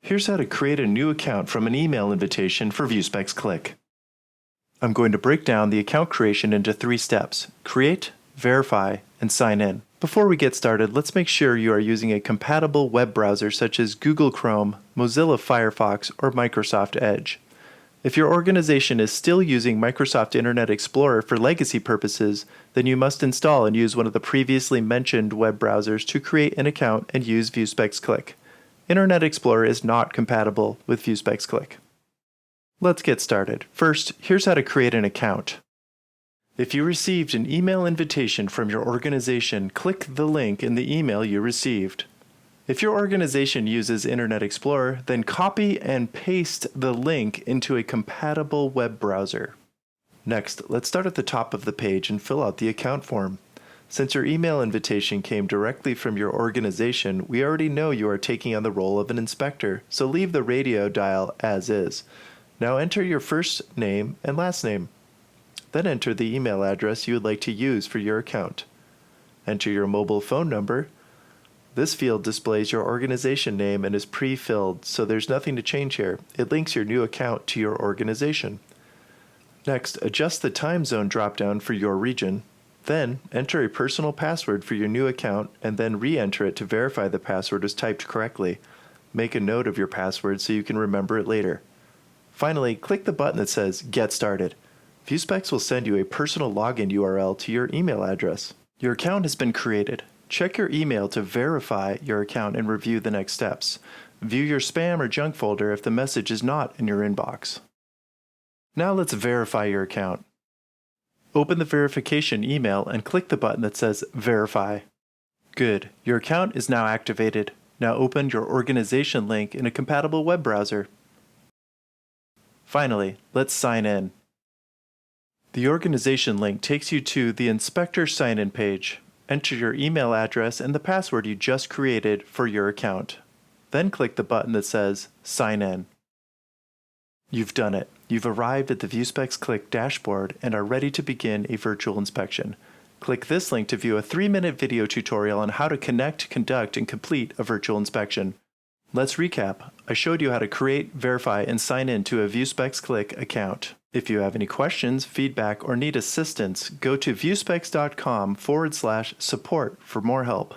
Here's how to create a new account from an email invitation for VuSpex CLICK. I'm going to break down the account creation into 3 steps: create, verify, and sign in. Before we get started, let's make sure you are using a compatible web browser such as Google Chrome, Mozilla Firefox, or Microsoft Edge. If your organization is still using Microsoft Internet Explorer for legacy purposes, then you must install and use one of the previously mentioned web browsers to create an account and use VuSpex CLICK. Internet Explorer is not compatible with VuSpex CLICK. Let's get started. First, here's how to create an account. If you received an email invitation from your organization, click the link in the email you received. If your organization uses Internet Explorer, then copy and paste the link into a compatible web browser. Next, let's start at the top of the page and fill out the account form. Since your email invitation came directly from your organization, we already know you are taking on the role of an inspector, so leave the radio dial as is. Now enter your first name and last name. Then enter the email address you would like to use for your account. Enter your mobile phone number. This field displays your organization name and is pre-filled, so there's nothing to change here. It links your new account to your organization. Next, adjust the time zone dropdown for your region. Then, enter a personal password for your new account and then re-enter it to verify the password is typed correctly. Make a note of your password so you can remember it later. Finally, click the button that says Get Started. VuSpex will send you a personal login URL to your email address. Your account has been created. Check your email to verify your account and review the next steps. View your spam or junk folder if the message is not in your inbox. Now let's verify your account. Open the verification email and click the button that says Verify. Good. Your account is now activated. Now open your organization link in a compatible web browser. Finally, let's sign in. The organization link takes you to the Inspector sign-in page. Enter your email address and the password you just created for your account. Then click the button that says Sign In. You've done it. You've arrived at the VuSpex CLICK dashboard and are ready to begin a virtual inspection. Click this link to view a 3-minute video tutorial on how to connect, conduct, and complete a virtual inspection. Let's recap. I showed you how to create, verify, and sign in to a VuSpex CLICK account. If you have any questions, feedback, or need assistance, go to VuSpex.com/support for more help.